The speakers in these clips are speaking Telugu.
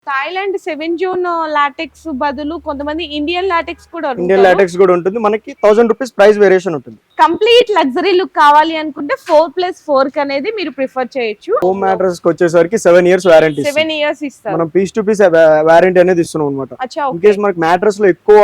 థాయిలాండ్ 7 జూన్ లాటెక్స్ బదులు కొంతమంది ఇండియన్ లాటెక్స్ కూడా ఇండియన్ లాటెక్స్ కూడా ఉంటుంది. మనకి 1000 రూపీస్ ప్రైస్ వేరియేషన్ ఉంటుంది. కంప్లీట్ లగ్జరీ లుక్ కావాలి అనుకుంటే 4+4 అనేది మీరు ప్రిఫర్ చేయొచ్చు. హోమ్ మ్యాట్రెస్ కి వచ్చేసరికి 7 ఇయర్స్ వారంటీ. 7 ఇయర్స్ ఇస్తారు. మనం పీస్ టు పీస్ వారంటీ అనేది ఇస్తున్నాం అనమాట. ఇన్ కేస్ మనకి మ్యాట్రెస్ లో ఎక్కువ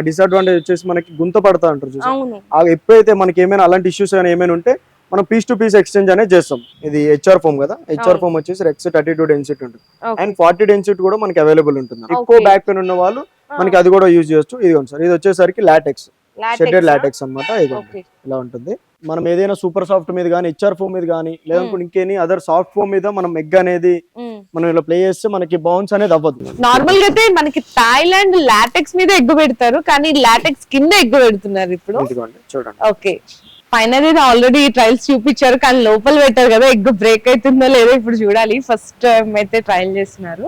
డిసడ్వాంటేజ్ వచ్చేసి మనకి గుంత పడతా అంటారు చూసారు. ఎప్పుడైతే మనకి ఏమైనా అలాంటి ఇష్యూస్ ఏమైనా ఉంటే మనం పీస్ టు పీస్ ఎక్స్చేంజ్ అనేది చేస్తాం. ఇది హెచ్ఆర్ ఫోమ్ కదా, హెచ్ఆర్ ఫోమ్ వచ్చేసి రెక్స్ 32 డెన్సిటీ ఉంటుంది అండ్ 40 డెన్సిటీ కూడా మనకి అవైలబుల్ ఉంటుంది. ఎక్కువ బ్యాక్ పెయిన్ ఉన్న వాళ్ళు మనకి అది కూడా యూజ్ చేయొచ్చు. ఇది సార్, ఇది వచ్చేసరికి లాటెక్స్, షెడెడ్ లాటెక్స్ అనమాట. ఇలా ఉంటుంది. మనం ఏదైనా సూపర్ సాఫ్ట్ మీద కానీ, హెచ్ఆర్ ఫోమ్ మీద కానీ, లేదనుకుంటే ఇంకేని అదర్ సాఫ్ట్ ఫోమ్ మీద మనం ఎగ్ అనేది మనం ఇలా ప్లే చేస్తే మనకి బౌన్స్ అనేది అవ్వదు. నార్మల్ గా అయితే మనకి థాయిలాండ్ లాటెక్స్ మీద ఎగ్ పెడతారు, కానీ లాటెక్స్ కింద ఎగ్ పెడుతున్నారు ఇప్పుడు. చూడండి. ఓకే, ఫైనల్ ఆల్రెడీ ట్రయల్స్ చూపించారు, కానీ లోపల పెట్టారు కదా, ఎగ్ బ్రేక్ అవుతుందో లేదో ఇప్పుడు చూడాలి. ఫస్ట్ టైం అయితే ట్రయల్ చేస్తున్నారు.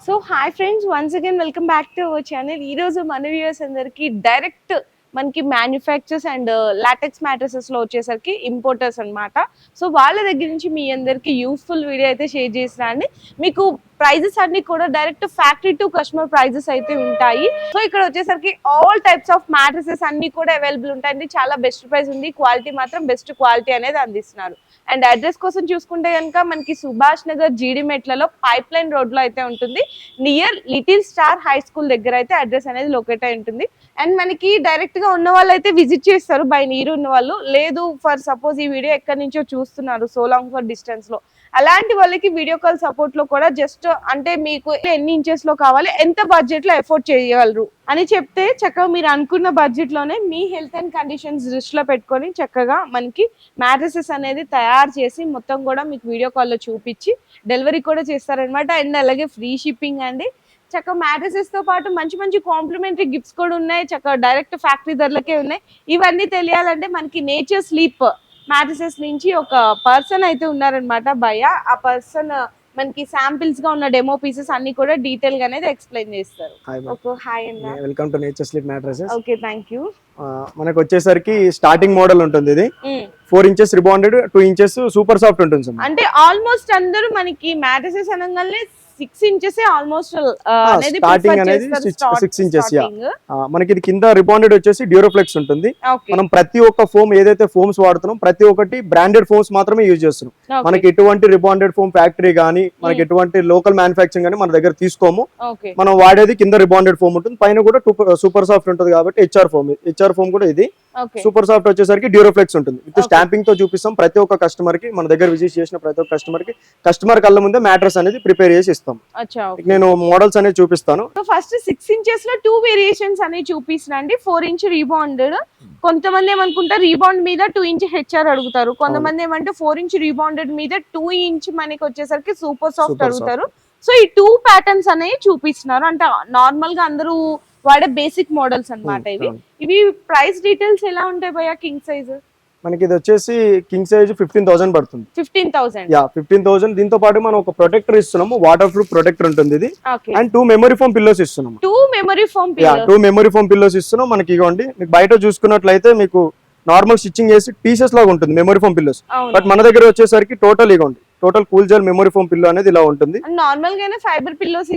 So hi friends, once again welcome back to our channel. ఈ రోజు మన వ్యూయర్స్ అందరికి డైరెక్ట్ మనకి మ్యానుఫ్యాక్చర్స్ అండ్ లాటెక్స్ మ్యాట్రెసెస్ లో వచ్చేసరికి ఇంపోర్టర్స్ అన్నమాట. సో వాళ్ళ దగ్గర నుంచి మీ అందరికి యూస్ఫుల్ వీడియో అయితే షేర్ చేసినా అండి. మీకు ప్రైజెస్ అన్ని కూడా direct factory to customer prices అయితే ఉంటాయి. సో ఇక్కడ వచ్చేసరికి ఆల్ టైప్స్ ఆఫ్ మ్యాట్రెసెస్ అన్ని కూడా అవైలబుల్ ఉంటాయండి. చాలా బెస్ట్ ప్రైస్ ఉంది, క్వాలిటీ మాత్రం బెస్ట్ క్వాలిటీ అనేది అందిస్తున్నారు. అండ్ అడ్రస్ కోసం చూసుకుంటే కనుక మనకి సుభాష్ నగర్ జీడిమెట్లలో పైప్ లైన్ రోడ్ లో అయితే ఉంటుంది. Near little star high school దగ్గర అయితే అడ్రస్ అనేది లొకేట్ అయి ఉంటుంది. అండ్ మనకి డైరెక్ట్ గా ఉన్న వాళ్ళు అయితే విజిట్ చేస్తారు, బై నీరు ఉన్న వాళ్ళు. లేదు ఫర్ సపోజ్ ఈ వీడియో ఎక్కడి నుంచో చూస్తున్నారు సో లాంగ్ ఫర్ డిస్టెన్స్ లో, అలాంటి వాళ్ళకి వీడియో కాల్ సపోర్ట్ లో కూడా జస్ట్ అంటే మీకు ఎన్ని ఇంచెస్ లో కావాలి, ఎంత బడ్జెట్ లో ఎఫోర్డ్ చేయగలరు అని చెప్తే చక్కగా మీరు అనుకున్న బడ్జెట్ లోనే మీ హెల్త్ అండ్ కండిషన్స్ దృష్టిలో పెట్టుకొని చక్కగా మనకి మ్యాట్రెసెస్ అనేది తయారు చేసి మొత్తం కూడా మీకు వీడియో కాల్ లో చూపించి డెలివరీ కూడా చేస్తారనమాట. అండ్ అలాగే ఫ్రీ షిప్పింగ్ అండి. చక్కగా మ్యాట్రెసెస్ తో పాటు మంచి మంచి కాంప్లిమెంటరీ గిఫ్ట్స్ కూడా ఉన్నాయి. చక్కగా డైరెక్ట్ ఫ్యాక్టరీ ధరలకే ఉన్నాయి. ఇవన్నీ తెలియాలంటే మనకి నేచర్ స్లీప్ మ్యాట్రెసెస్ నుంచి ఒక పర్సన్ అయితే ఉన్నారనమాట భయ్య. ఆ పర్సన్ మనకి శాంపిల్స్ గా ఉన్న డెమో పీసెస్ అన్ని కూడా డీటెయిల్ గా అనేది ఎక్స్ప్లెయిన్ చేస్తారు. హాయ్ అన్న, welcome to nature sleep mattresses. Okay, thank you. మనకు వచ్చేసరికి స్టార్టింగ్ మోడల్ ఉంటుంది. ఇది 4 inches rebonded, 2 inches super soft ఉంటుంది. అంటే ఆల్మోస్ట్ అందరూ మనకి మ్యాట్రెసెస్ అనగానే 6 ఇంచెస్ ఆల్మోస్ట్ స్టార్టింగ్ అనేది 6 ఇంచెస్. మనకి ఇది కింద రిబాండెడ్ వచ్చేసి డ్యూరోఫ్లెక్స్ ఉంటుంది. మనం ప్రతి ఒక్క ఫోమ్ ఏదైతే ఫోమ్స్ వాడుతున్నాం ప్రతి ఒక్కటి బ్రాండెడ్ ఫోమ్స్ మాత్రమే యూజ్ చేస్తున్నాం. మనకి ఎటువంటి రిబాండెడ్ ఫోమ్ ఫ్యాక్టరీ గానీ, మనకి ఎటువంటి లోకల్ మ్యానుఫాక్చరింగ్ గానీ మన దగ్గర తీసుకోము. మనం వాడేది కింద రిబాండెడ్ ఫోమ్ ఉంటుంది, పైన కూడా సూపర్ సాఫ్ట్ ఉంటుంది కాబట్టి హెచ్ఆర్ ఫోమ్ కూడా ఇది. సూపర్ సాఫ్ట్ వచ్చేసరికి డ్యూరోఫ్లెక్స్ ఉంటుంది. విత్ స్టాంపింగ్ తో చూపిస్తాం ప్రతి ఒక్క కస్టమర్ కి. మన దగ్గర విజిట్ చేసిన ప్రతి ఒక్క కస్టమర్ కళ్ళ ముందే మ్యాట్రెస్ అనేది ప్రిపేర్ చేసి ఇస్తాం. నేను మోడల్స్ అనేది చూపిస్తాను. ఫస్ట్ 6 ఇంచెస్ లో 2 వేరియేషన్స్ అనేవి చూపిస్తున్నాండి. 4 ఇంచ్ రీబాండెడ్. కొంతమంది ఏమనుకుంటారు రీబాండ్ మీద 2 ఇంచ్ హెచ్ఆర్ అడుగుతారు. కొంతమంది ఏమంటే 4 ఇంచ్ రీబాండెడ్ మీద 2 ఇంచ్ మనకి వచ్చేసరికి సూపర్ సాఫ్ట్ అడుగుతారు. సో ఈ 2 ప్యాటర్న్స్ అనేవి చూపిస్తున్నారు. అంటే నార్మల్ గా అందరూ వాడే బేసిక్ మోడల్స్ అన్నమాట. ఇవి ప్రైస్ డీటెయిల్స్ ఎలా ఉంటాయి భయ్యా? కింగ్ సైజ్ మనకి ఇది వచ్చేసి కింగ్ సైజ్ 15,000 పడుతుంది. 15,000. దీంతో పాటు మనం ఒక ప్రొటెక్టర్ ఇస్తున్నాము, వాటర్ ప్రూఫ్ ప్రొటెక్టర్ ఉంటుంది ఇది. అండ్ 2 మెమరీ ఫోమ్ పిల్లోస్ ఇస్తున్నాము. 2 మెమరీ ఫోమ్ పిల్లోస్ ఇస్తున్నాం. మనకి ఇవ్వండి, మీకు బయట చూసుకున్నట్లయితే మీకు నార్మల్ స్టిచ్చింగ్ చేసి పీసెస్ లాగా ఉంటుంది మెమరీ ఫోమ్ పిల్లోస్. బట్ మన దగ్గర వచ్చేసరికి total cool gel memory foam pillow అనేది ఇలా ఉంటుంది. నార్మల్ గానే ఫైబర్ పిల్లోస్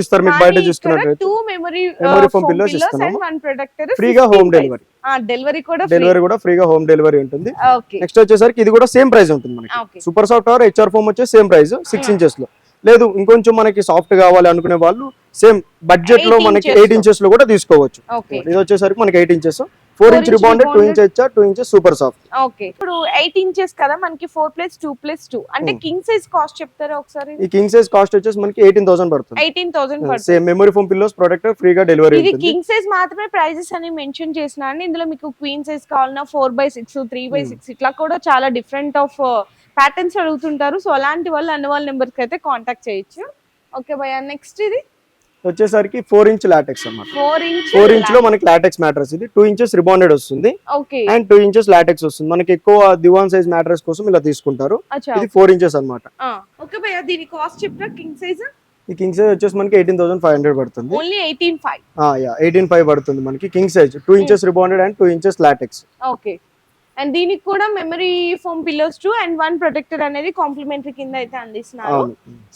ఇస్తారు మీకు బయట చూసుకున్నట్లయితే. 2 మెమరీ ఫోమ్ పిల్లోస్ ఇస్తున్నాము. ఫ్రీగా హోమ్ డెలివరీ. డెలివరీ కూడా ఫ్రీగా హోమ్ డెలివరీ ఉంటుంది. నెక్స్ట్ వచ్చేసరికి ఇది కూడా సేమ్ ప్రైస్ ఉంటుంది మనకి. Super soft or HR foam వచ్చే సేమ్ ప్రైస్ 6 ఇంచెస్ లో. లేదు ఇంకొంచెం మనకి సాఫ్ట్ కావాలి అనుకునే వాళ్ళు సేమ్ బడ్జెట్ లో మనకి 8 ఇంచెస్ లో కూడా తీసుకోవచ్చు. ఇది వచ్చేసరికి మనకి 8 inches, 4 inch rebonded, 2 inch HR, 2 inches super soft. Okay, ఇప్పుడు 8 ఇంచెస్ కదా మనకి 4+2+2 అంటే కింగ్ సైజ్ కాస్ట్ చెప్తారా ఒకసారి? ఈ కింగ్ సైజ్ కాస్ట్ వచ్చేసి మనకి 18,000 పడుతుంది. 18,000 పడుతుంది. Same memory foam pillows protector ఫ్రీగా డెలివరీ ఉంటుంది. ఇది కింగ్ సైజ్ మాత్రమే ప్రైజెస్ అని మెన్షన్ చేసినా అండి. ఇందులో మీకు క్వీన్ సైజ్ కావాలన్నా 4/6, 3/6 ఇట్లా కూడా చాలా డిఫరెంట్ ఆఫ్ ప్యాటర్న్స్ అడుగుతుంటారు. సో అలాంటి వాళ్ళు అన్న వాళ్ళ నెంబర్ కి అయితే కాంటాక్ట్ చేయొచ్చు. ఓకే భయ్యా, నెక్స్ట్ ఇది వచ్చేసరికి 4 ఇంచ్ లాటెక్స్ అన్నమాట. 4 ఇంచ్ లో మనకి లాటెక్స్ మ్యాట్రెస్. ఇది 2 ఇంచెస్ రిబాండెడ్ వస్తుంది అండ్ 2 ఇంచెస్ లాటెక్స్ వస్తుంది. మనకి ఎక్కువ దివాన్ సైజ్ మ్యాట్రెస్ కోసం ఇలా తీసుకుంటారు. ఇది 4 ఇంచెస్ అన్నమాట. ఓకే భయ్యా, దీని కాస్ట్ చెప్పరా? కింగ్ సైజ్ ఈ కింగ్ సైజ్ వచ్చేసి మనకి 18,500 పడుతుంది. ఓన్లీ 18,500. 18,500 పడుతుంది మనకి king size 2 inches rebonded and 2 inches LaTeX. Okay. And దీనికి కూడా memory foam pillows 2 and 1 protector అనేది కాంప్లిమెంటరీ కింద అయితే అందిస్తున్నారు.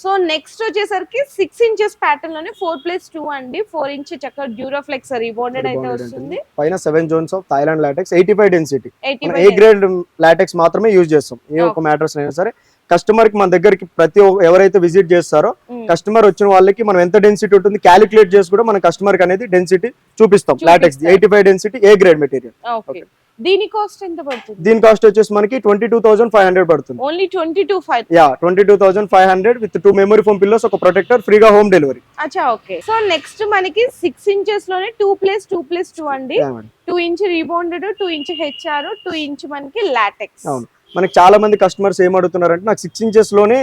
సో నెక్స్ట్ వచ్చేసరికి 6 ఇంచెస్ ప్యాటర్న్ లోనే 4+2 అండి. 4 ఇంచ్ చక్కగా డ్యూరాఫ్లెక్స్ రిబాండెడ్ అయితే వస్తుంది. పైన 7 Jones of Thailand LaTeX 85 density. A grade LaTeX మాత్రమే యూజ్ చేస్తాం. ఏ ఒక మ్యాట్రెస్ అయినా సరే కస్టమర్ కి మన దగ్గరికి ఎవరైతే విజిట్ చేస్తారో కస్టమర్ వచ్చిన వాళ్ళకి మనం ఎంత డెన్సిటీ ఉంటుంది క్యాలిక్యులేట్ చేసి కూడా మన కస్టమర్ కి అనేది డెన్సిటీ చూపిస్తాం. LaTeX 85 density A grade material. Okay. దీని కాస్ట్ ఎంత పడుతుంది? దీని కాస్ట్ వచ్చేసి మనకి 22,500 పడుతుంది. Only 22,500. 22,500 with 2 memory foam pillows, ఒక ప్రొటెక్టర్, ఫ్రీగా హోమ్ డెలివరీ. అచ్చా ఓకే. సో నెక్స్ట్ మనకి 6 ఇంచెస్ లోనే 2+2+2 అండి. 2 inch rebounded, 2 inch HR, 2 inch మనకి లాటెక్స్. అవును. మనకి చాలా మంది కస్టమర్స్ ఏం అడుగుతున్నారంటే నాకు 6 ఇంచెస్ లోనే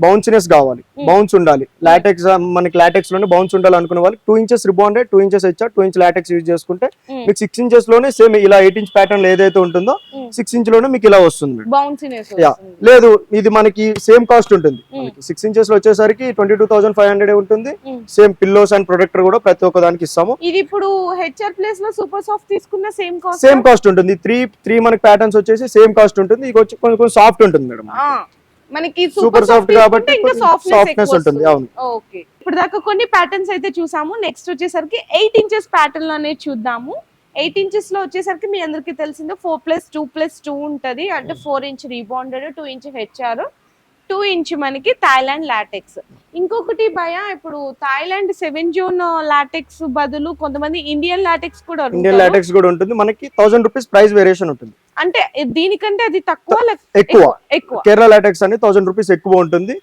బౌన్సినెస్ కావాలి, బౌన్స్ ఉండాలి, లాటెక్స్ మనకి లాటెక్స్ లోనే బౌన్స్ ఉండాలి అనుకునే వాళ్ళకి 2 inches rebonded, 2 inches HR, 2 inch LaTeX use చేసుకుంటే మీకు 6 ఇంచెస్ లోనే సేమ్ ఇలా 8 ఇంచ్ ప్యాటర్న్ ఏదైతే ఉంటుందో 6 ఇంచ్ లోనే మీకు ఇలా వస్తుంది. లేదు ఇది మనకి సేమ్ కాస్ట్ ఉంటుంది. 6 ఇంచెస్ లో వచ్చేసరికి 22,500 ఉంటుంది. సేమ్ పిల్లోస్ అండ్ ప్రొటెక్టర్ కూడా ప్రతి ఒక్క దానికి ఇస్తాము. ఇది ఇప్పుడు హెచ్ఆర్ ప్లేస్ లో సూపర్ సాఫ్ట్ తీసుకున్న సేమ్ కాస్ట్ ఉంటుంది. 3 మనకి ప్యాటర్న్స్ వచ్చేసి సేమ్ కాస్ట్ ఉంటుంది. ఇది వచ్చి కొంచెం సాఫ్ట్ ఉంటుంది మేడం. మనకి సూపర్ సాఫ్ట్ కాబట్టి సాఫ్ట్నెస్ ఉంటుంది. అవును. ఓకే. ఇప్పుడు దాకా కొన్ని ప్యాటర్న్స్ అయితే చూసాము. నెక్స్ట్ వచ్చేసరికి 8 ఇంచెస్ ప్యాటర్న్ లోనే చూద్దాము. 8 ఇంచెస్ లో వచ్చేసరికి మీ అందరికి తెలిసిందో 4+2+2 ఉంటది. అంటే 4 inch rebonded, 2 inch HR, 2 inch మనకి థాయిలాండ్ లాటెక్స్. ఇంకొకటి భయ, ఇప్పుడు థాయిలాండ్ 7 జోన్ లాటెక్స్ బదులు కొంతమంది ఇండియన్ లాటెక్స్ కూడా ఉంటుంది. మనకి 1000 రూపీస్ ప్రైస్ వేరియేషన్ ఉంటుంది. అంటే దీనికంటే అది తక్కువ ఎక్కువ. కేరళ లాటెక్స్ అని 1000 రూపీస్ ఎక్కువ ఉంటుంది.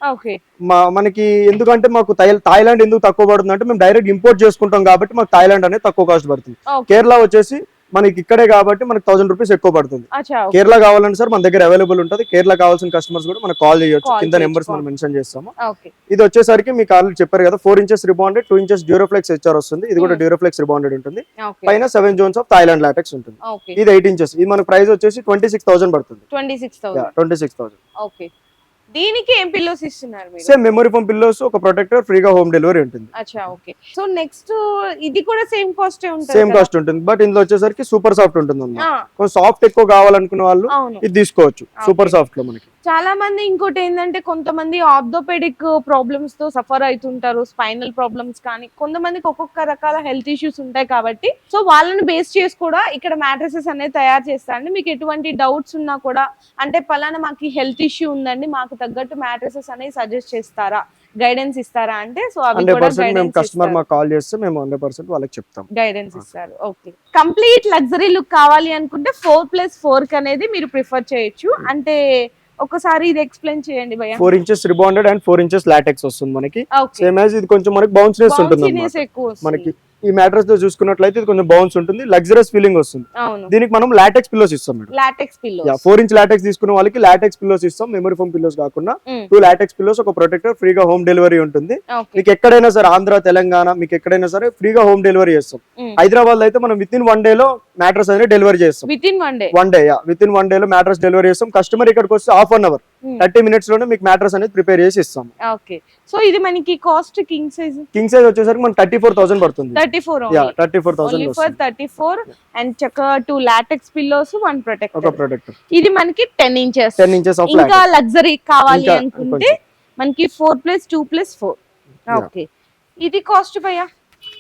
మనకి ఎందుకంటే మాకు థాయిలాండ్ ఎందుకు తక్కువ పడుతుంది అంటే మేము డైరెక్ట్ ఇంపోర్ట్ చేసుకుంటాం కాబట్టి మాకు థాయిలాండ్ అనేది తక్కువ కాస్ట్ పడుతుంది. కేరళ వచ్చేసి మనకి ఇక్కడే కాబట్టి మనకి 1000 రూపీస్ ఎక్కువ పడుతుంది. కేరళ కావాలంటే సార్ మన దగ్గర అవైలబుల్ ఉంటుంది. కేరళ కావాల్సిన కస్టమర్స్ కూడా మనకు కాల్ చేయొచ్చు. కింద నెంబర్స్ మనం మెన్షన్ చేస్తాము. ఇది వచ్చేసరికి మీకు ఆల్రెడీ చెప్పారు కదా 4 ఇంచెస్ రిబాండెడ్, 2 ఇంచెస్ డ్యూరాఫ్లెక్స్ హెచ్ఆర్ వస్తుంది. ఇది కూడా డ్యూరాఫ్లెక్స్ రిబాండెడ్ ఉంటుంది. పైన 7 జోన్స్ ఆఫ్ థాయిలాండ్ లాటెక్స్ ఉంటుంది. ఇది 8 ఇంచెస్. ఇది మన ప్రైస్ వచ్చేసి 26,000 పడుతుంది. 26,000. ఓకే. దీనికి ఏం పిల్లోస్ ఇస్తున్నారు మీరు? సేమ్ మెమరీ ఫోమ్ పిల్లోస్, ఒక ప్రొటెక్టర్, ఫ్రీగా హోమ్ డెలివరీ ఉంటుంది. అచ్చా ఓకే. సో నెక్స్ట్ ఇది కూడా సేమ్ కాస్ట్ ఉంటుంది. బట్ ఇందులో వచ్చేసరికి సూపర్ సాఫ్ట్ ఉంటుంది అన్నమాట. కొంచెం సాఫ్ట్ ఎక్కువ కావాలనుకునే వాళ్ళు ఇది తీసుకోవచ్చు. సూపర్ సాఫ్ట్ లో మనకి చాలా మంది ఇంకోటి ఏంటంటే కొంతమంది ఆర్థోపెడిక్ ప్రాబ్లమ్స్ తో సఫర్ అవుతుంటారు, స్పైనల్ ప్రాబ్లమ్స్ కానీ కొంతమందికి ఒక్కొక్క రకాల హెల్త్ ఇష్యూస్ ఉంటాయి కాబట్టి సో వాళ్ళని బేస్ చేసి కూడా ఇక్కడ మ్యాట్రెసెస్ అనేది తయారు చేస్తారండి. మీకు ఎటువంటి డౌట్స్ ఉన్నా కూడా అంటే పలానా మాకు హెల్త్ ఇష్యూ ఉందండి, మాకు తగ్గట్టు మ్యాట్రెసెస్ అనేది సజెస్ట్ చేస్తారా, గైడెన్స్ ఇస్తారా అంటే సో అవి కూడా కస్టమర్ మాకు కాల్ చేస్తే మేము 100% వాళ్ళకి చెప్తాం, గైడెన్స్ ఇస్తారు. ఓకే. కంప్లీట్ లగ్జరీ లుక్ కావాలి అనుకుంటే 4+4 అనేది మీరు ప్రిఫర్ చేయొచ్చు. అంటే ఒకసారి ఇది ఎక్స్ప్లెయిన్ చేయండి భయ్యా. 4 inches rebonded and 4 inches LaTeX వస్తుంది మనకి. సేమ్ యాజ్ ఇది కొంచెం మనకి బౌన్స్నెస్ ఉంటుంది మనకి. ఈ మ్యాట్రెస్ లో చూసుకున్నట్లయితే ఇది కొంచెం బౌన్స్ ఉంటుంది, లగ్జరియస్ ఫీలింగ్ వస్తుంది. దీనికి మనం లాటెక్స్ పిల్లోస్ ఇస్తాం madam. LaTeX pillows 4 inch LaTeX తీసుకున్న వాళ్ళకి లాటెక్స్ పిల్లోస్ ఇస్తాం. మెమరీ ఫోమ్ పిల్లోస్ కాకుండా 2 లాటెక్స్ పిల్లోస్, ఒక ప్రొటెక్టర్, ఫ్రీగా హోమ్ డెలివరీ ఉంటుంది. మీకు ఎక్కడైనా సరే ఆంధ్ర, తెలంగాణ మీకు ఎక్కడైనా సరే ఫ్రీగా హోమ్ డెలివరీ చేస్తాం. హైదరాబాద్ లో అయితే మనం విత్ ఇన్ 1 డే లో మ్యాట్రెస్ అనేది డెలివరీ చేస్తాం. విత్ ఇన్ 1 డే లో మ్యాట్రెస్ డెలివరీ చేస్తాం. కస్టమర్ ఇక్కడికి వస్తే హాఫ్ అన్ అవర్ 30 minutes లోనే మీకు మ్యాట్రెస్ అనేది ప్రిపేర్ చేసి ఇస్తాం. ఓకే. సో ఇది మనకి కాస్ట్ కింగ్ సైజ్ వచ్చేసరికి మనకి 34,000 పడుతుంది. 34 అండ్ చక్క 2 లాటెక్స్ పిల్లోస్, 1 ప్రొటెక్టర్. ఇది మనకి 10 ఇంచెస్. ఇంకా లగ్జరీ కావాలి అనుకుంటే మనకి 4+2+4. ఓకే. ఇది కాస్ట్ భయ్యా?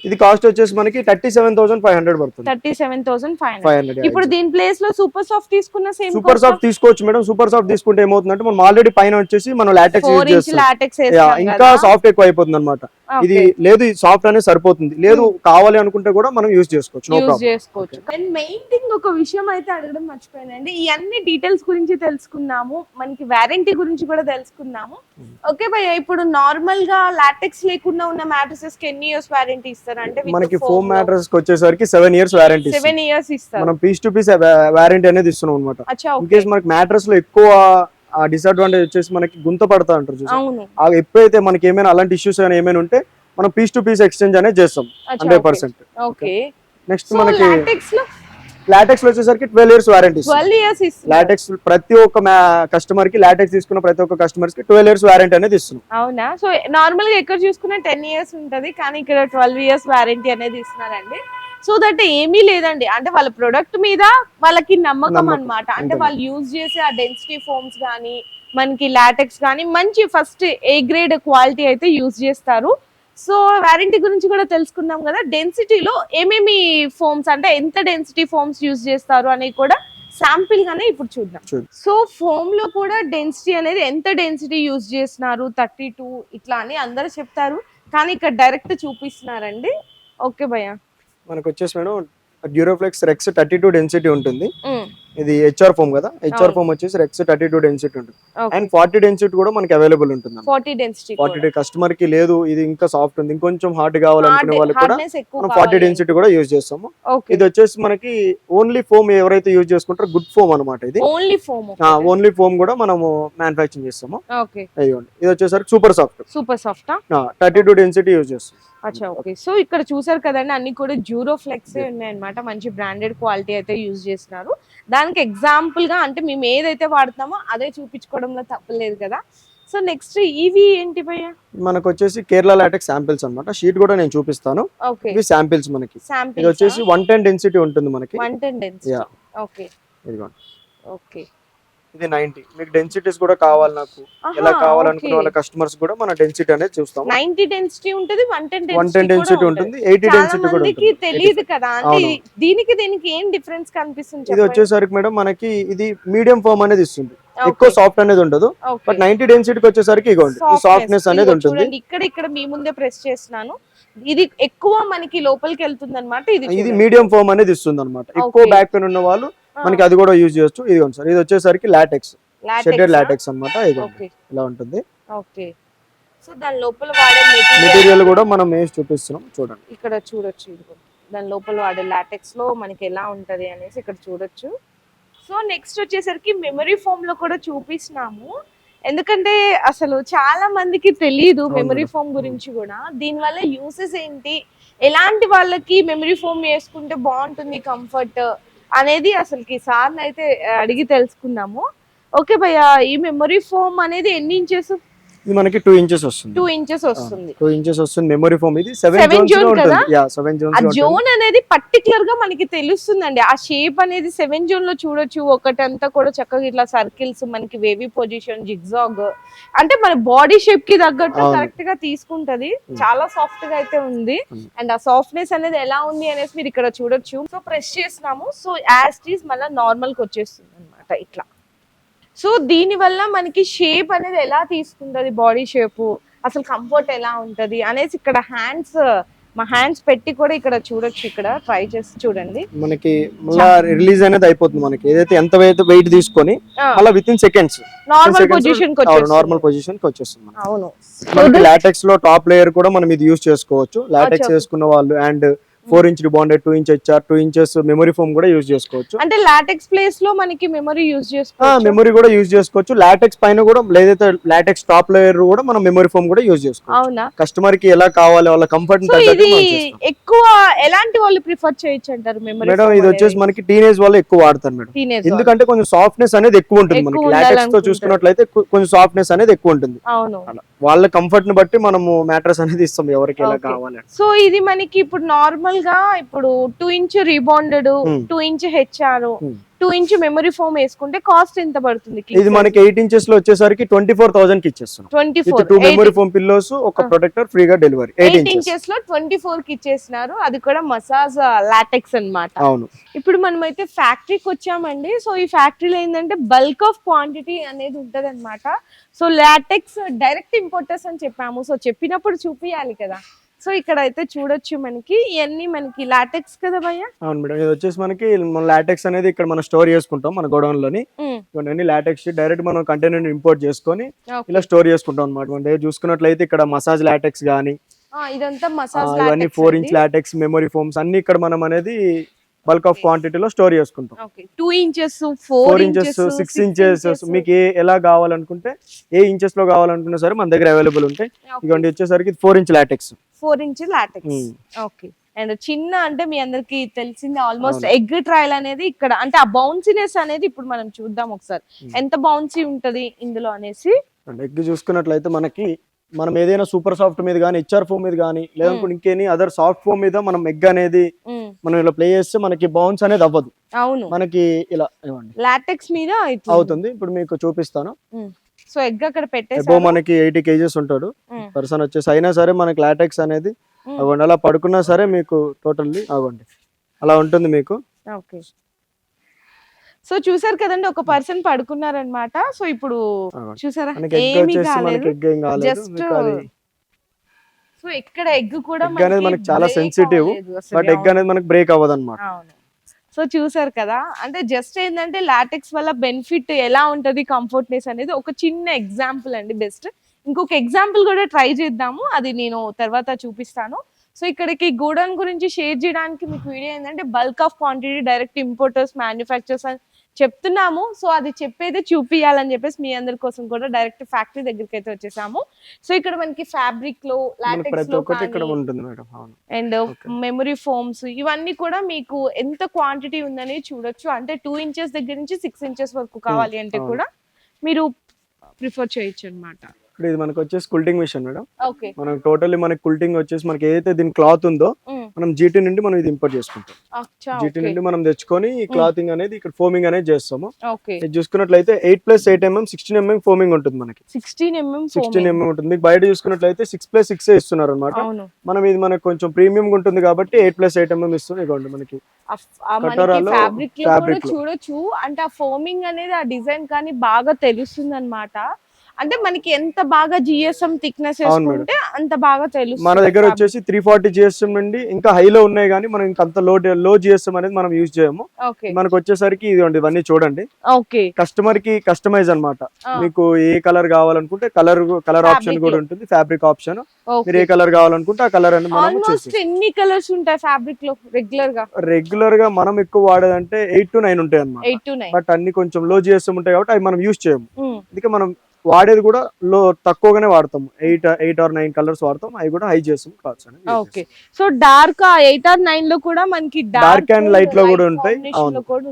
ఇది కాస్ట్ వచ్చేసి మనకి 37,500 పడుతుంది. 37,500. ఇప్పుడు దీని ప్లేస్ లో సూపర్ సాఫ్ట్ తీసుకున్న సేమ్ సూపర్ సాఫ్ట్ తీసుకోవచ్చు మేడం. సూపర్ సాఫ్ట్ తీసుకుంటే ఏమవుతుందంటే మనం ఆల్రెడీ పైన వచ్చేసి మనం లాటెక్స్ యూజ్ చేస్తాం, ఇంకా సాఫ్ట్ ఎక్కువ అయిపోతుంది అన్నమాట. ఇది లేదు సాఫ్ట్ అనేది సరిపోతుంది. లేదు కావాలి అనుకుంటే కూడా మనం యూజ్ చేసుకోవచ్చు, no problem. And main thing ఒక విషయం అయితే అడగడం మర్చిపోయానండి. ఈ అన్ని డీటెయిల్స్ గురించి తెలుసుకున్నాము, మనకి వారంటీ గురించి కూడా తెలుసుకున్నాము. ఓకే భయ్యా, ఇప్పుడు నార్మల్ గా లాటెక్స్ లేకుండా ఉన్న మ్యాట్రెసెస్ కి ఎన్ని ఇయర్స్ వారంటీ ఇస్తారు? అంటే మనకి ఫోమ్ మ్యాట్రెస్ కి వచ్చేసరికి 7 years వారంటీ. 7 years ఇస్తారు. మనం పీస్ టు పీస్ వారంటీ అనేది ఇస్తున్నాం అన్నమాట. ఇన్ కేస్ మనకి మ్యాట్రెస్ లో ఎక్కువ డిసడ్వాంటేజ్ వచ్చేసి మనకి గుంత పడతా అంటారు చూసారు. ఎప్పుడైతే మనకి ఏమైనా అలాంటి ఇష్యూస్ ఏమైనా ఉంటే మనం పీస్ టు పీస్ ఎక్స్చేంజ్ అనేది చేస్తాం 100%. ఓకే. నెక్స్ట్ మనకి లాటెక్స్ లో వచ్చేసరికి 12 years వారంటీ. 12 years ఇస్తుంది. లాటెక్స్ ప్రతి ఒక్క కస్టమర్ కి, లాటెక్స్ తీసుకున్న ప్రతి ఒక్క కస్టమర్స్ కి 12 years వారంటీ అనేది ఇస్తున్నాం. అవునా? సో నార్మల్ గా ఎక్కడ చూసుకున్నా 10 years ఉంటది, కానీ ఇక్కడ 12 years వారంటీ అనేది ఇస్తున్నారండి. సో దట్ ఏమీ లేదండి, అంటే వాళ్ళ ప్రొడక్ట్ మీద వాళ్ళకి నమ్మకం అన్నమాట. అంటే వాళ్ళు యూజ్ చేసే ఆ డెన్సిటీ ఫోమ్స్ కానీ మనకి లాటెక్స్ కానీ మంచి ఫస్ట్ ఏ గ్రేడ్ క్వాలిటీ అయితే యూజ్ చేస్తారు. సో వారంటీ గురించి కూడా తెలుసుకున్నాం కదా. డెన్సిటీలో ఏమేమి ఫోమ్స్, అంటే ఎంత డెన్సిటీ ఫోమ్స్ యూజ్ చేస్తారు అనేది కూడా శాంపిల్ గానే ఇప్పుడు చూద్దాం. సో ఫోమ్ లో కూడా డెన్సిటీ అనేది ఎంత డెన్సిటీ యూజ్ చేస్తున్నారు, 32 ఇట్లా అని అందరూ చెప్తారు, కానీ ఇక్కడ డైరెక్ట్ చూపిస్తున్నారండి. ఓకే భయ్యా, మనకు వచ్చేసి మేడం డ్యూరోఫ్లెక్స్ రెక్స్ 32 డెన్సిటీ ఉంటుంది. ఇది హెచ్ఆర్ ఫోమ్ కదా, హెచ్ఆర్ ఫోమ్ వచ్చేసి రెక్స్ 32 డెన్సిటీ ఉంటుంది. అండ్ 40 డెన్సిటీ కూడా మనకి అవైలబుల్ ఉంటుంది. 40 కస్టమర్ కి లేదు ఇది ఇంకా సాఫ్ట్ ఉంది, ఇంకొంచెం హార్డ్ కావాలనుకునే వాళ్ళు కూడా మనం 40 డెన్సిటీ కూడా యూజ్ చేస్తాము. ఇది వచ్చేసి మనకి ఓన్లీ ఫోమ్ ఎవరైతే యూజ్ చేసుకుంటారో గుడ్ ఫోమ్ అన్నమాట. ఇది ఓన్లీ ఫోమ్ కూడా మనము మ్యానుఫ్యాక్చరింగ్ చేస్తాము. ఇది వచ్చేసరికి సూపర్ సాఫ్ట్ 32 డెన్సిటీ యూజ్ చేస్తాం. అచ్చా, ఓకే. సో ఇక్కడ చూసారు కదండి, అన్ని కూడా డ్యూరోఫ్లెక్స్ ఉన్నాయి అన్నమాట. మంచి బ్రాండెడ్ క్వాలిటీ అయితే యూజ్ చేస్తున్నారు. దానికి ఎగ్జాంపుల్ గా అంటే మేము ఏదైతే వాడుతున్నామో అదే చూపించుకోవడంలో తప్పలేదు కదా. సో నెక్స్ట్ ఇవి ఏంటి భయ్యా? మనకు వచ్చేసి కేరళ లాటెక్స్ శాంపిల్స్ అన్నమాట. షీట్ కూడా నేను చూపిస్తాను. ఇవి శాంపిల్స్ మనకి. ఇది వచ్చేసి 110 డెన్సిటీ ఉంటుంది మనకి. 110 డెన్సిటీ. ఓకే. ఇదిగోండి. ఓకే. ఇది 90. మీకు డెన్సిటీస్ కూడా కావాలి, నాకు ఎలా కావాలనుకునే వాళ్ళ కస్టమర్స్ కూడా మన డెన్సిటీ అనేది చూస్తాం. 90 డెన్సిటీ ఉంటుంది, 110 డెన్సిటీ ఉంటుంది, 80 డెన్సిటీ కూడా ఉంటుంది. తెలియదు కదా, అంటే దీనికి ఏం డిఫరెన్స్ కనిపిస్తుంది? ఇది వచ్చేసరికి మేడం మనకి ఇది మీడియం ఫోమ్ అనేది ఇస్తుంది, ఎక్కువ సాఫ్ట్ అనేది ఉండదు. బట్ 90 డెన్సిటీకి వచ్చేసరికి ఇగోండి ఈ సాఫ్ట్నెస్ అనేది ఉంటుంది. ఇక్కడ మీ ముందే ప్రెస్ చేస్తున్నాను, ఇది ఎక్కువ మనకి లోపలికి వెళ్తుంది అన్నమాట. ఇది మీడియం ఫోమ్ అనేది ఇస్తుంది అన్నమాట. ఎక్కువ బ్యాక్ పెయిన్ ఉన్న వాళ్ళు మనకి అది కూడా యూజ్ చేయొచ్చు. ఇది సార్, ఇది వచ్చేసరికి లాటెక్స్, షెడెడ్ లాటెక్స్ అన్నమాట. ఇలా ఉంటుంది. ఓకే. సో దాని లోపల వాడే మెటీరియల్ కూడా మనం వేసి చూపిస్తున్నాం, చూడండి. ఇక్కడ చూడొచ్చు, దాని లోపల వాడే లాటెక్స్ లో మనకి ఎలా ఉంటది అనేసి ఇక్కడ చూడొచ్చు. సో నెక్స్ట్ వచ్చేసరికి మెమరీ ఫోమ్ లో కూడా చూపిస్తున్నాము, ఎందుకంటే అసలు చాలా మందికి తెలియదు మెమరీ ఫోమ్ గురించి కూడా. దీని వల్ల యూసెస్ ఏంటి, ఎలాంటి వాళ్ళకి మెమరీ ఫోమ్ వేసుకుంటే బాగుంటుంది కంఫర్ట్ అనేది అసలుకి సార్ని అయితే అడిగి తెలుసుకున్నాము. ఓకే భయ్యా, ఈ మెమరీ ఫోమ్ అనేది ఎన్ని ఇంచెస్? ఇది మనకి 2 ఇంచెస్ వస్తుంది. 2 ఇంచెస్ వస్తుంది. 2 ఇంచెస్ వస్తుంది మెమరీ ఫోమ్. ఇది 7 జోన్ కదా. 7 జోన్స్. ఆ జోన్ అనేది పర్టికులర్ గా మనకి తెలుస్తుందండి. ఆ షేప్ అనేది 7 జోన్ లో చూడొచ్చు. ఒకటంతా కూడా చక్కగా ఇట్లా సర్కిల్స్, మనకి వేవీ పొజిషన్, జిగ్జాగ్, అంటే మన బాడీ షేప్ కి తగ్గట్టు కరెక్ట్ గా తీసుకుంటది. చాలా సాఫ్ట్ గా అయితే ఉంది. అండ్ ఆ సాఫ్ట్నెస్ అనేది ఎలా ఉంది అనేసి మీరు ఇక్కడ చూడొచ్చు. సో ప్రెస్ చేస్తున్నాము, సో యాజ్ ఇట్ ఈస్ మళ్ళీ నార్మల్ కి వచ్చేస్తుంది అనమాట ఇట్లా. సో దీని వల్ల మనకి షేప్ అనేది ఎలా తీసుకుంటది, బాడీ షేప్, అసలు కంఫర్ట్ ఎలా ఉంటది అనేసి ఇక్కడ మా హ్యాండ్స్ పెట్టి కూడా ఇక్కడ చూడొచ్చు. ఇక్కడ ట్రై చేసి చూడండి. మనకి రిలీజ్ అనేది అయిపోతుంది. మనకి ఏదైతే ఎంత వెయిట్ తీసుకొని అలా with in seconds normal position కి వచ్చేస్తుంది. అవును. మనకి లాటెక్స్ లో టాప్ లేయర్ కూడా మనం ఇది యూస్ చేసుకోవచ్చు. లాటెక్స్ వేసుకున్న వాళ్ళు and 4 inch rebonded, 2 inch HR, 2 inches memory foam కూడా యూజ్ చేసుకోవచ్చు. అంటే లాటెక్స్ ప్లేస్ లో మనకి మెమరీ యూజ్ చేసుకోవచ్చు. మెమరీ కూడా యూజ్ చేసుకోవచ్చు. లాటెక్స్ పైన కూడా లేదైతే లాటెక్స్ టాప్ లేయర్ కూడా మనం మెమరీ ఫోమ్ కూడా యూజ్ చేసుకోవచ్చు. అవునా? కస్టమర్ కి ఎలా కావాలి వాళ్ళ కంఫర్ట్ ఎక్కువ ఎలాంటి వాళ్ళు ప్రిఫర్ చేయొచ్చు అంటారు మెమరీ? మేడం ఇది వచ్చేసి మనకి టీనేజ్ వాళ్ళు ఎక్కువ వాడతారు మేడం, ఎందుకంటే కొంచెం సాఫ్ట్నెస్ అనేది ఎక్కువ ఉంటుంది. మనకి లాటెక్స్ తో చూసుకున్నట్లయితే కొంచెం సాఫ్ట్నెస్ అనేది ఎక్కువ ఉంటుంది. అవును. వాళ్ళ కంఫర్ట్ ని బట్టి మనము మ్యాట్రెస్ అనేది ఇస్తాం ఎవరికి ఎలా కావాలి. సో ఇది మనకి ఇప్పుడు నార్మల్ గా ఇప్పుడు 2 inch rebonded, 2 inch HR, 2 inch memory foam వేసుకుంటే కాస్ట్ ఎంత పడుతుంది? ఇది మనకి 8 ఇంచెస్ లో వచ్చేసరికి 24,000 కి ఇచ్చేస్తున్నాం. 2 మెమరీ ఫోమ్ పిల్లోస్, ఒక ప్రొటెక్టర్ ఫ్రీగా డెలివరీ. 8 ఇంచెస్ లో 24 కి ఇచ్చేస్తున్నారు. అది కూడా మసాజ్ లాటెక్స్ అన్నమాట. అవును. ఇప్పుడు మనం అయితే ఫ్యాక్టరీకి వచ్చామండి. సో ఈ ఫ్యాక్టరీలో ఏంటంటే బల్క్ ఆఫ్ క్వాంటిటీ అనేది ఉంటది అనమాట. సో లాటెక్స్ డైరెక్ట్ ఇంపోర్టర్స్ అని చెప్పాము, సో చెప్పినప్పుడు చూపియాలి కదా. సో ఇక్కడ అయితే చూడొచ్చు మనకి ఇవన్నీ మనకి లాటెక్స్ కదా భయ్య? అవును మేడం. ఇది వచ్చేసి మనకి లాటెక్స్ అనేది ఇక్కడ మనం స్టోర్ చేసుకుంటాం మన గోడౌన్ లోని. ఇవన్నీ లాటెక్స్ డైరెక్ట్ మనం కంటైనర్ ఇంపోర్ట్ చేసుకొని ఇలా స్టోర్ చేసుకుంటాం అనమాట. చూసుకున్నట్లయితే ఇక్కడ మసాజ్ లాటెక్స్ గానీ, ఇదంతా మసాజ్, ఇవన్నీ 4 ఇంచ్ లాటెక్స్ మెమరీ ఫోమ్స్ అన్ని ఇక్కడ మనం అనేది బల్క్ ఆఫ్ క్వాంటిటీలో స్టోర్ చేసుకుంటాం. 2 ఇంచెస్, 4 ఇంచెస్, 6 ఇంచెస్ మీకు ఎలా కావాలనుకుంటే, ఏ ఇంచెస్ లో కావాలనుకున్నా సరే మన దగ్గర అవైలబుల్ ఉంటాయి. ఇదిగోండి వచ్చేసరికి 4 inch LaTeX. 4 inch LaTeX. Okay. And చిన్న అంటే మీ అందరికి తెలిసింది ఆల్మోస్ట్ ఎగ్ ట్రయల్ అనేది ఇక్కడ అంటే ఆ బౌన్సీనెస్ అనేది ఇప్పుడు మనం చూద్దాం ఒకసారి ఎంత బౌన్సీ ఉంటది ఇందులో అనేసి. ఎగ్ చూసుకున్నట్లయితే మనం ఏదైనా సూపర్ సాఫ్ట్ మీద కానీ హెచ్ఆర్ ఫోమ్ మీద కానీ లేదనుకుంటే ఇంకేని అదర్ సాఫ్ట్ ఫోమ్ మీద మనం ఎగ్ అనేది మనం ఇలా ప్లే చేస్తే మనకి బౌన్స్ అనేది అవ్వదు. అవును, మనకి ఇలా ఇవ్వండి లాటెక్స్ మీద అవుతుంది. ఇప్పుడు మీకు చూపిస్తాను. సో ఎగ్ అక్కడ పెట్టేసి మనకి 80 kgs ఉంటాడు పర్సన్ వచ్చేసి, అయినా సరే మనకి లాటెక్స్ అనేది అవ్వండి అలా పడుకున్నా సరే మీకు టోటల్లీ అవ్వండి అలా ఉంటుంది మీకు. ఓకే, సో చూసారు కదండి ఒక పర్సన్ పడుకున్నారనమాట. సో ఇప్పుడు చూసారా ఏమీ కాలేదు, జస్ట్ సో ఇక్కడ ఎగ్ కూడా మనకి చాలా సెన్సిటివ్, బట్ ఎగ్ అనేది మనకి బ్రేక్ అవ్వదు అనమాట. సో చూసారు కదా, అంటే జస్ట్ ఏంటంటే లాటెక్స్ వల్ల బెనిఫిట్ ఎలా ఉంటది కంఫర్ట్నెస్ అనేది ఒక చిన్న ఎగ్జాంపుల్ అండి. బెస్ట్ ఇంకొక ఎగ్జాంపుల్ కూడా ట్రై చేద్దాము, అది నేను తర్వాత చూపిస్తాను. సో ఇక్కడికి గోడౌన్ గురించి షేర్ చేయడానికి మీకు వీడియో ఏంటంటే bulk of quantity direct importers manufactures అని చెప్తున్నాము. సో అది చెప్పేది చూపియాలని చెప్పేసి మీ అందరి కోసం కూడా డైరెక్ట్ ఫ్యాక్టరీ దగ్గరికి అయితే వచ్చేసాము. సో ఇక్కడ మనకి ఫ్యాబ్రిక్ లో లాటెక్స్ లో అండ్ మెమరీ ఫోమ్స్ ఇవన్నీ కూడా మీకు ఎంత క్వాంటిటీ ఉందని చూడొచ్చు. అంటే 2 inches దగ్గర నుంచి 6 inches వరకు కావాలి అంటే కూడా మీరు ప్రిఫర్ చేయొచ్చు అనమాట. ఇప్పుడు ఇది మనకి వచ్చేసి కుల్టింగ్ మిషన్ మేడం. ఓకే, మనకి టోటల్లీ మనకి కుల్టింగ్ వచ్చేసి మనకి ఏదైతే దీని క్లాత్ ఉందో మనం జీటీ నుండి మనం ఇది ఇంపోర్ట్ చేసుకుంటాం. జీటీ నుండి మనం తెచ్చుకొని ఈ క్లాతింగ్ అనేది ఇక్కడ ఫోమింగ్ అనేది చేస్తాము. ఇది చూసుకున్నట్లయితే 8+8 mm 16 mm ఫోమింగ్ ఉంటుంది మనకి. 16 mm ఉంటుంది. మీకు బయట చూసుకున్నట్లయితే 6+6 ఇస్తున్నారు అనమాట. మనం ఇది మనకి కొంచెం ప్రీమియం ఉంటుంది కాబట్టి 8+8 mm ఇస్తుంది. ఇదిగోండి మనకి ఫ్యాబ్రిక్ చూడొచ్చు. అంటే ఆ ఫోమింగ్ అనేది ఆ డిజైన్ కానీ బాగా తెలుస్తుంది అనమాట. అంటే మనకి ఎంత బాగా జిఎస్ఎం థిక్నెస్ వేసుకుంటే అంత బాగా తెలుస్తుంది. మన దగ్గర వచ్చేసి 340 జిఎస్ఎం నుండి ఇంకా హైలో ఉన్నాయి కానీ మనం ఇంకా అంత లో జిఎస్ఎం అనేది మనం యూజ్ చేయము. మనకు వచ్చేసరికి ఇదిగోండి ఇవన్నీ చూడండి. కస్టమర్ కి కస్టమైజ్ అన్నమాట. మీకు ఏ కలర్ కావాలనుకుంటే కలర్ ఆప్షన్ కూడా ఉంటుంది, ఫ్యాబ్రిక్ ఆప్షన్. మీరు ఏ కలర్ కావాలనుకుంటే ఆ కలర్ అనేది మనం ఎన్ని కలర్స్ ఉంటాయి ఫ్యాబ్రిక్ లో రెగ్యులర్ గా మనం ఎక్కువ వాడేదంటే 8 to 9 ఉంటాయి అన్నమాట. బట్ అన్ని కొంచెం లో జిఎస్ఎం ఉంటాయి కాబట్టి అవి మనం యూజ్ చేయము. అందుకే మనం వాడేది కూడా తక్కువగానే వాడతాం. 8 or 9 కలర్స్ వాడతాం. అవి కూడా హై చేస్తాం క్లాత్స్ అనేది. ఓకే, సో డార్క్ 8 or 9 లో కూడా మనకి డార్క్ అండ్ లైట్ లో కూడా ఉంటాయి.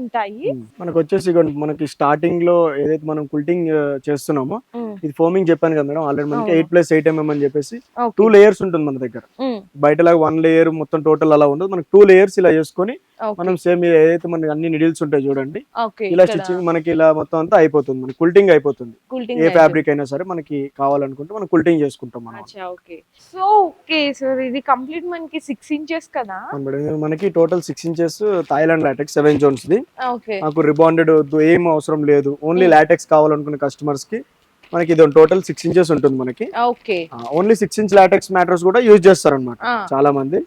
ఉంటాయి. మనకు వచ్చేసి మనకి స్టార్టింగ్ లో ఏదైతే మనం కుల్టింగ్ చేస్తున్నామో ఇది ఫోమింగ్ చెప్పాను కదా మేడం ఆల్రెడీ. మనకి 8+8 mm అని చెప్పేసి 2 layers ఉంటుంది మన దగ్గర. బయటలాగా 1 layer మొత్తం టోటల్ అలా ఉండదు. మనకి 2 layers ఇలా చేసుకొని మనం సేమ్ ఏదైతే మనకి అన్ని నిడిల్స్ ఉంటాయి చూడండి, ఇలా స్టిచ్చింగ్ మనకి ఇలా మొత్తం అంతా అయిపోతుంది. మనకి కుల్టింగ్ అయిపోతుంది. ఏ ఫ్యాబ్రిక్ అయినా సరే మనకి కావాలనుకుంటే మనం కుల్టింగ్ చేసుకుంటాం మనం. సో ఇది కంప్లీట్ మనకి 6 inches కదా. మనకి total 6 inches Thailand LaTeX 7 zones the. నాకు రిబాండెడ్ ఏం అవసరం లేదు, ఓన్లీ లాటెక్స్ కావాలనుకునే కస్టమర్స్ కి మనకి ఇది టోటల్ 6 inches ఉంటుంది మనకి. ఓన్లీ 6 inch లాటెక్స్ మ్యాట్రెస్ కూడా యూజ్ చేస్తారు అనమాట చాలా మంది.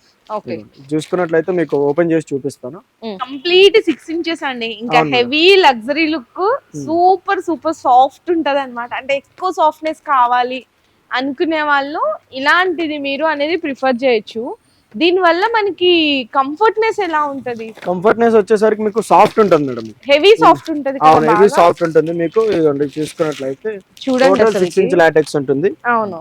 చూసుకున్నట్లయితే మీకు ఓపెన్ చేసి చూపిస్తాను. కంప్లీట్ 6 inches అండి. ఇంకా heavy luxury look, super soft ఉంటది అనమాట. అంటే ఎక్కువ సాఫ్ట్నెస్ కావాలి అనుకునే వాళ్ళు ఇలాంటిది మీరు అనేది ప్రిఫర్ చేయొచ్చు. దీని వల్ల మనకి కంఫర్ట్నెస్ ఎలా ఉంటది? కంఫర్ట్నెస్ వచ్చేసరికి మీకు సాఫ్ట్ ఉంటుంది మేడం. హెవీ సాఫ్ట్ ఉంటది. హెవీ సాఫ్ట్ ఉంటుంది మీకు. ఇదండి చూసుకున్నట్లయితే చూడండి 6 inch లాటెక్స్ ఉంటుంది. అవును.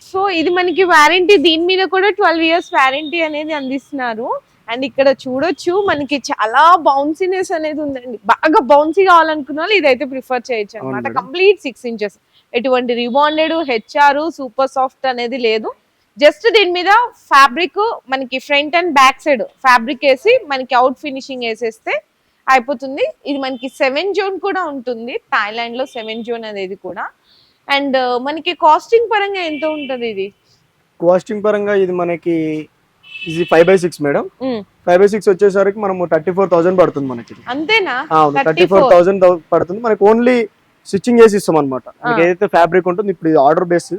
సో ఇది మనకి వారంటీ, దీని మీద కూడా 12 years వారంటీ అనేది అందిస్తున్నారు. అండ్ ఇక్కడ చూడొచ్చు మనకి చాలా బౌన్సీనెస్ అనేది ఉందండి. బాగా బౌన్సీ కావాలనుకున్న వాళ్ళు ఇదైతే ప్రిఫర్ చేయొచ్చు అనమాట. కంప్లీట్ 6 inches, ఎటువంటి రిబాండెడ్ హెచ్ఆర్ సూపర్ సాఫ్ట్ అనేది లేదు. జస్ట్ దీని మీద ఫ్యాబ్రిక్ మనకి front and back side fabric వేసి మనకి అవుట్ ఫినిషింగ్ వేసేస్తే అయిపోతుంది. ఇది మనకి 7 zone కూడా ఉంటుంది. థాయిలాండ్ లో 7 zone అనేది కూడా. అండ్ మనకి కాస్టింగ్ పరంగా ఎంత ఉంటది ఇది? కాస్టింగ్ పరంగా ఇది మనకి ఇది 5/6 మేడం. 5/6 వచ్చేసరికి మనం 34,000 పడుతుంది మనకి. అంతేనా? 34,000 పడుతుంది మనకి. ఓన్లీ స్టిచ్చింగ్ చేసి ఇస్తాం అనమాట. మీకు ఏదైతే ఫ్యాబ్రిక్ ఉంటుంది ఇప్పుడు ఇది ఆర్డర్ బేస్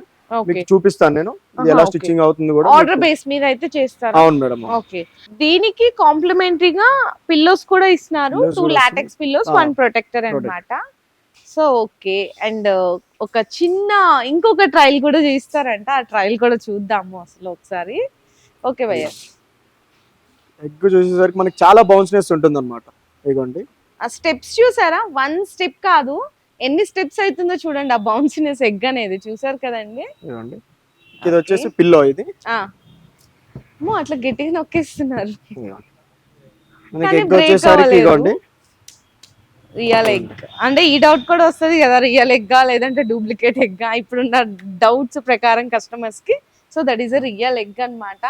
మీకు చూపిస్తాను నేను, ఇది ఎలా స్టిచ్చింగ్ అవుతుంది కూడా. ఆర్డర్ బేస్ మీద అయితే చేస్తారు. అవును మేడం. ఓకే, దీనికి కాంప్లిమెంటరీగా పిల్లోస్ కూడా ఇస్తున్నారు. 2 latex పిల్లోస్ 1 ప్రొటెక్టర్ అన్నమాట. సో ఓకే, అండ్ ఒక చిన్న ఇంకొక ట్రయల్ కూడా చేస్తారంట. ఆ ట్రయల్ కూడా చూద్దాము అసలు ఒకసారి. ఓకే భయ్య, ఎగ్ చూసేసరికి మనకి చాలా బౌన్స్నెస్ ఉంటుంది అనమాట. ఇదిగోండి ఆ స్టెప్స్ చూసారా? 1 step కాదు, ఎన్ని స్టెప్స్ అవుతుందో చూడండి. ఆ బౌన్సీనెస్ ఎగ్ అనేది చూసారు కదండి. ఇది వచ్చేసి పిల్లో. ఇది అమ్మో అట్లా గట్టిగా నొక్కేస్తున్నారు. మనకి ఎగ్ వచ్చేసరికి ఇగోండి రియల్ ఎగ్ అంటే ఈ డౌట్ కూడా వస్తుంది కదా, రియల్ ఎగ్గా లేదంటే డూప్లికేట్ ఎగ్గా ఇప్పుడున్న డౌట్స్ ప్రకారం కస్టమర్స్ కి. So that is a real egg అన్నమాట.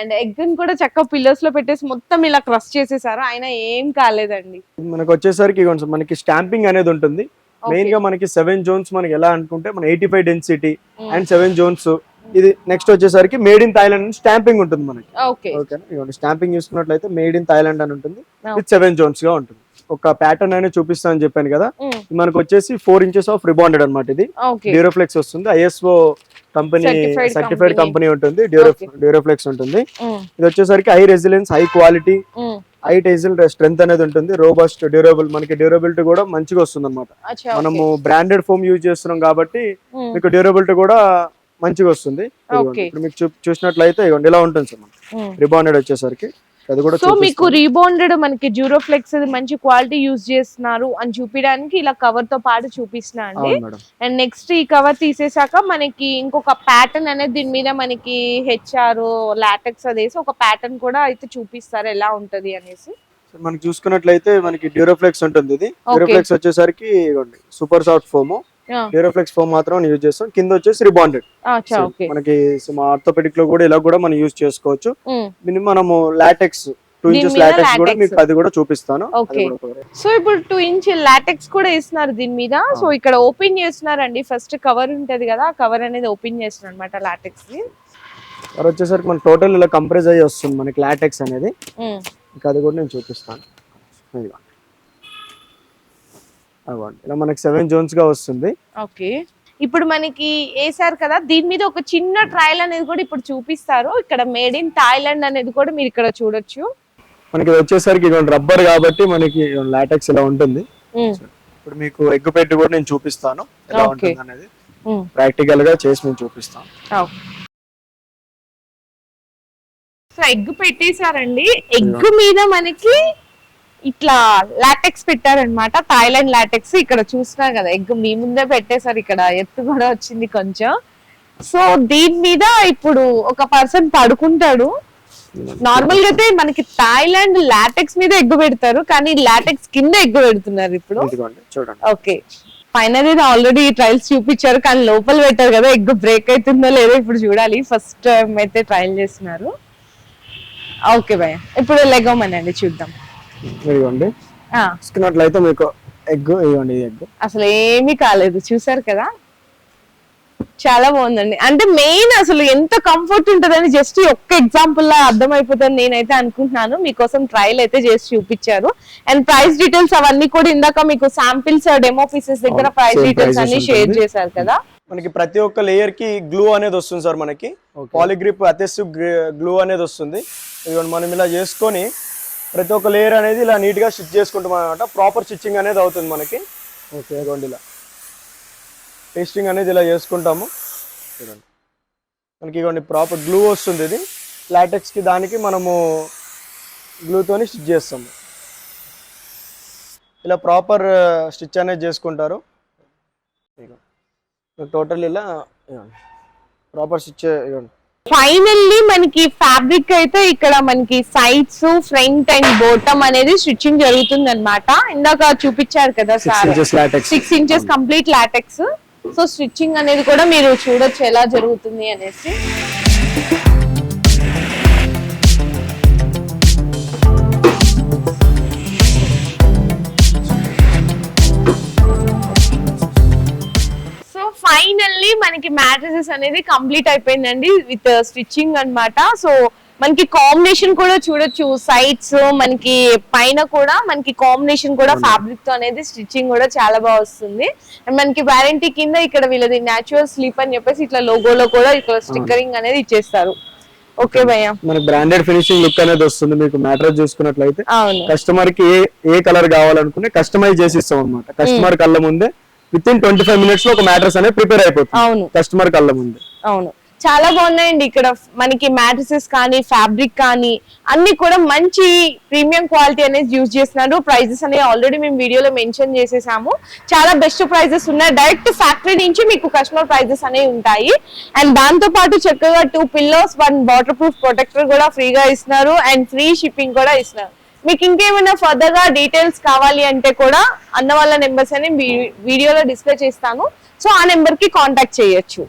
అండ్ ఎగ్ ని కూడా చక్కగా పిల్లోస్ లో పెట్టేసి మొత్తం ఇలా క్రష్ చేసేసారు, అయినా ఏం కాలేదండి. మనకి వచ్చేసరికి మనకి స్టాంపింగ్ అనేది ఉంటుంది. మెయిన్ గా మనకి 7 జోన్స్ మనకి ఎలా అనుకుంటే మన 85 డెన్సిటీ అండ్ 7 జోన్స్. ఇది నెక్స్ట్ వచ్చేసరికి మేడ్ ఇన్ థాయిలాండ్ స్టాంపింగ్ ఉంటుంది మనకి. ఓకే స్టాంపింగ్ చూసుకున్నట్లయితే మేడ్ ఇన్ థాయిలాండ్ అని ఉంటుంది విత్ 7 జోన్స్ గా ఉంటుంది. ఒక ప్యాటర్న్ అనేది చూపిస్తాను అని చెప్పాను కదా, మనకు వచ్చేసి 4 ఇంచెస్ ఆఫ్ రిబాండెడ్ అనమాట. ఇది డ్యూరోఫ్లెక్స్ వస్తుంది, ISO కంపెనీ సర్టిఫైడ్ కంపెనీ ఉంటుంది, డ్యూరోఫ్లెక్స్ ఉంటుంది. ఇది వచ్చేసరికి high resilience, high quality, high tensile strength అనేది ఉంటుంది, రోబస్ట్, డ్యూరబుల్. మనకి డ్యూరబిలిటీ కూడా మంచిగా వస్తుంది అనమాట. మనము బ్రాండెడ్ ఫోమ్ యూజ్ చేస్తున్నాం కాబట్టి మీకు డ్యూరబిలిటీ కూడా మంచిగా వస్తుంది. ఇప్పుడు మీకు చూసినట్లయితే ఇలా ఉంటుంది సార్ రిబాండెడ్ వచ్చేసరికి. సో మీకు రీబాండెడ్ మనకి డ్యూరోఫ్లెక్స్ మంచి క్వాలిటీ యూజ్ చేస్తున్నారు అని చూపించడానికి ఇలా కవర్ తో పాటు చూపిస్తున్నా అండి. అండ్ నెక్స్ట్ ఈ కవర్ తీసేసాక మనకి ఇంకొక ప్యాటర్న్ అనేది దీని మీద మనకి HR లాటెక్స్ అదేసి ఒక ప్యాటర్న్ కూడా అయితే చూపిస్తారు ఎలా ఉంటది అనేసి. మనకి చూసుకున్నట్లయితే మనకి డ్యూరోఫ్లెక్స్ ఉంటుంది. ఇది డ్యూరోఫ్లెక్స్ వచ్చేసరికి super soft foam, Duroflex foam మాత్రం యూజ్ చేస్తాం. కింద వచ్చేసి రిబాండెడ్. మనకి ఆర్థోపెడిక్ లో కూడా ఇలా కూడా మనం యూజ్ చేసుకోవచ్చు. మనము లాటెక్స్ 2 ఇంచెస్ లాటెక్స్ కూడా మీకు అది కూడా చూపిస్తాను. సో ఇప్పుడు 2 ఇంచ్ లాటెక్స్ కూడా ఇస్తున్నారు దీని మీద. సో ఇక్కడ ఓపెన్ చేస్తున్నారండి, ఫస్ట్ కవర్ ఉంటది కదా, ఆ కవర్ అనేది ఓపెన్ చేస్తున్నారు అనమాట లాటెక్స్ ని. అది వచ్చేసరికి మన టోటల్ ఇలా కంప్రెస్ అయ్యి వస్తుంది మనకి లాటెక్స్ అనేది. ఇంకా అది కూడా నేను చూపిస్తాను. ఇలా మనకి 7 జోన్స్ గా వస్తుంది. ఓకే ఇప్పుడు మనకి వేసారు కదా, దీని మీద ఒక చిన్న ట్రయల్ అనేది కూడా ఇప్పుడు చూపిస్తారు. ఇక్కడ మేడ్ ఇన్ థాయిలాండ్ అనేది కూడా మీరు ఇక్కడ చూడొచ్చు. మనకి వచ్చేసరికి రబ్బర్ కాబట్టి మనకి లాటెక్స్ ఇలా ఉంటుంది. ఇప్పుడు మీకు ఎగ్ పెట్టి కూడా నేను చూపిస్తాను ఎలా ఉంటుంది అనేది, ప్రాక్టికల్ గా చేసి నేను చూపిస్తాను. సో ఎగ్ పెట్టేశారండి, ఎగ్ మీద మనకి ఇట్లా లాటెక్స్ పెట్టారనమాట, థాయిలాండ్ లాటెక్స్. ఇక్కడ చూసినా కదా ఎగ్ మీ ముందే పెట్టేశారు, ఇక్కడ ఎత్తు కూడా వచ్చింది కొంచెం. సో దీని మీద ఇప్పుడు ఒక పర్సన్ పడుకుంటాడు. నార్మల్ గా అయితే మనకి థాయిలాండ్ లాటెక్స్ మీద ఎగ్ పెడతారు, కానీ లాటెక్స్ కింద ఎగ్ పెడుతున్నారు ఇప్పుడు. ఓకే ఫైనల్ ఆల్రెడీ ట్రయల్స్ చూపించారు, కానీ లోపల పెట్టారు కదా, ఎగ్ బ్రేక్ అవుతుందో లేదో ఇప్పుడు చూడాలి. ఫస్ట్ టైం అయితే ట్రయల్ చేస్తున్నారు. ఓకే భయ్య ఇప్పుడు లెగమనండి చూద్దాం. చూసుకున్నట్లయితే మీకు ఎగ్ ఇవ్వండి, ఎగ్ అసలు ఏమీ కాలేదు చూసారు కదా, చాలా బాగుందండి. అంటే మెయిన్ అసలు ఎంత కంఫర్ట్ ఉంటదని జస్ట్ ఒక్క ఎగ్జాంపుల్ లా అర్థమైపోతుంది నేనైతే అనుకుంటున్నాను. మీకోసం ట్రయల్ అయితే చేసి చూపించారు. అండ్ ప్రైస్ డీటెయిల్స్ అవన్నీ కూడా ఇందాక మీకు శాంపిల్స్ డెమో పీసెస్ దగ్గర ప్రైస్ డీటెయిల్స్ అన్ని షేర్ చేశారు కదా. మనకి ప్రతి ఒక్క లేయర్ కి గ్లూ అనేది వస్తుంది సార్, మనకి పాలిగ్రిప్ అథెసివ్ గ్లూ అనేది వస్తుంది. మనం ఇలా చేసుకొని ప్రతి ఒక్క లేయర్ అనేది ఇలా నీట్ గా స్టిచ్ చేసుకుంటాం అనమాట. ప్రాపర్ స్టిచ్చింగ్ అనేది అవుతుంది మనకి. ఓకే ఇదిగోండి ఇలా పేస్టింగ్ అనేది ఇలా చేసుకుంటాము. చూడండి మనకి ఇవ్వండి ప్రాపర్ గ్లూ వస్తుంది. ఇది లాటెక్స్ కి దానికి మనము గ్లూతోని స్టిచ్ చేస్తాము. ఇలా ప్రాపర్ స్టిచ్ అనేది చేసుకుంటారు. టోటల్ ఇలా ప్రాపర్ స్టిచ్. ఫైనల్లీ మనకి ఫ్యాబ్రిక్ అయితే ఇక్కడ మనకి సైడ్స్, ఫ్రంట్ అండ్ బాటమ్ అనేది స్టిచ్చింగ్ జరుగుతుంది అనమాట. ఇందాక చూపించారు కదా sir 6 inches complete LaTeX. So stitching అనేది కూడా మీరు చూడొచ్చు ఎలా జరుగుతుంది అనేసి. ఫైనల్లీ మనకి మ్యాట్రెసెస్ అనేది కంప్లీట్ అయిపోయిందండి విత్ స్టిచ్చింగ్ అన్నమాట. సో మనకి కాంబినేషన్ కూడా చూడొచ్చు, సైడ్స్ మనకి పైన కూడా మనకి కాంబినేషన్ కూడా ఫ్యాబ్రిక్ తో అనేది స్టిచ్చింగ్ కూడా చాలా బాగా వస్తుంది. అండ్ మనకి వారంటీ కింద ఇక్కడ వీళ్ళది న్యాచురల్ స్లీప్ అని చెప్పేసి ఇట్లా లోగోలో కూడా ఇక్కడ స్టిక్కరింగ్ అనేది ఇచ్చేస్తారు. ఓకే భయ్య మనకి బ్రాండెడ్ ఫినిషింగ్ లుక్ అనేది వస్తుంది. మీకు మ్యాట్రెస్ చూసుకున్నట్లయితే కస్టమర్ కి ఏ కలర్ కావాలనుకుంటే కస్టమైజ్ చేసి ఇస్తాం అనమాట. కస్టమర్ కళ్ళ ముందే విత్ ఇన్ 25 minutes లో ఒక మ్యాట్రెస్ అనేది ప్రిపేర్ అయిపోతుంది. అవును కస్టమర్ కళ్ళ ముందే. అవును చాలా బాగున్నాయండి. ఇక్కడ మనకి మ్యాట్రిసెస్ కానీ ఫ్యాబ్రిక్ కానీ అన్ని కూడా మంచి ప్రీమియం క్వాలిటీ అనేది యూజ్ చేస్తున్నారు. ప్రైజెస్ అనేవి ఆల్రెడీ మేము వీడియోలో మెన్షన్ చేసేసాము. చాలా బెస్ట్ ప్రైజెస్ ఉన్నాయి. డైరెక్ట్ ఫ్యాక్టరీ నుంచి మీకు కస్టమర్ ప్రైజెస్ అనేవి ఉంటాయి. అండ్ దాంతో పాటు చక్కగా 2 పిల్లోస్ 1 వాటర్ ప్రూఫ్ ప్రొటెక్టర్ కూడా ఫ్రీగా ఇస్తున్నారు. అండ్ ఫ్రీ షిప్పింగ్ కూడా ఇస్తున్నారు. మీకు ఇంకేమైనా ఫర్దర్ గా డీటెయిల్స్ కావాలి అంటే కూడా అన్న వాళ్ళ నెంబర్స్ అని వీడియోలో డిస్ప్లే చేస్తాను. సో ఆ నెంబర్ కి కాంటాక్ట్ చేయొచ్చు.